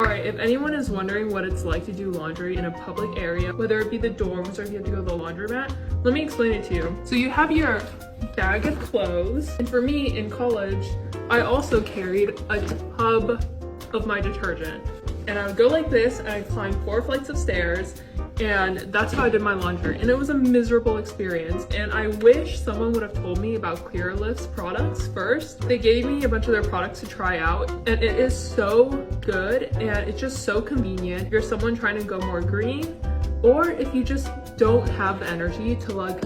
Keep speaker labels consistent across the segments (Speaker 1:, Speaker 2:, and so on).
Speaker 1: Alright, if anyone is wondering what it's like to do laundry in a public area, whether it be the dorms or if you have to go to the laundromat, let me explain it to you. So you have your bag of clothes, and for me in college, I also carried a tub of my detergent. And I would go like this, and I'd climb 4 flights of stairs, and that's how I did my laundry. And it was a miserable experience, and I wish someone would have told me about Clearalif's products first. They gave me a bunch of their products to try out, and it is so good, and it's just so convenient. If you're someone trying to go more green, or if you just don't have the energy to lug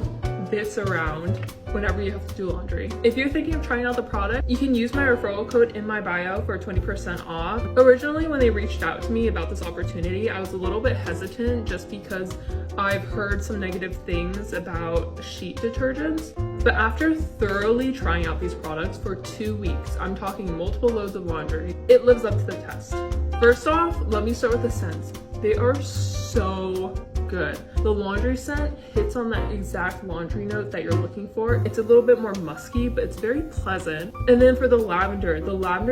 Speaker 1: this around whenever you have to do laundry. If you're thinking of trying out the product, you can use my referral code in my bio for 20% off. Originally, when they reached out to me about this opportunity, I was a little bit hesitant just because I've heard some negative things about sheet detergents. But after thoroughly trying out these products for 2 weeks, I'm talking multiple loads of laundry, it lives up to the test. First off, let me start with the scents. They are so good. The laundry scent hits on that exact laundry note that you're looking for. It's a little bit more musky, but it's very pleasant. And then for the lavender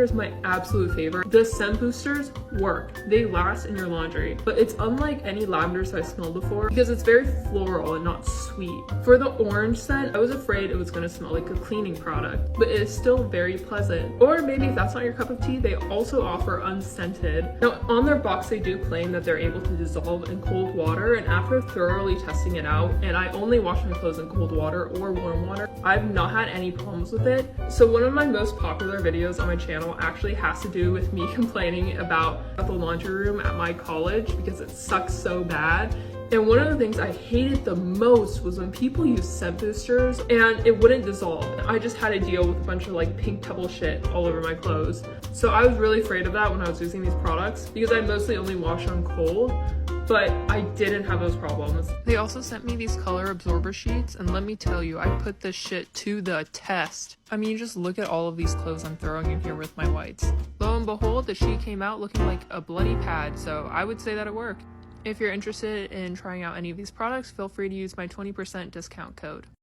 Speaker 1: is my absolute favorite. The scent boosters work. They last in your laundry, but it's unlike any lavenders I smelled before because it's very floral and not sweet. For the orange scent, I was afraid it was gonna smell like a cleaning product, but it is still very pleasant. Or maybe if that's not your cup of tea, they also offer unscented. Now on their box, they do claim that they're able to dissolve in cold water, and after thoroughly testing it out, and I only wash my clothes in cold water or warm water, I've not had any problems with it. So one of my most popular videos on my channel actually has to do with me complaining about the laundry room at my college because it sucks so bad. And one of the things I hated the most was when people use scent boosters and it wouldn't dissolve. I just had to deal with a bunch of like pink pebble shit all over my clothes. So I was really afraid of that when I was using these products because I mostly only wash on cold, but I didn't have those problems. They also sent me these color absorber sheets, and let me tell you, I put this shit to the test. I mean, just look at all of these clothes I'm throwing in here with my whites. Lo and behold, the sheet came out looking like a bloody pad, so I would say that it worked. If you're interested in trying out any of these products, feel free to use my 20% discount code.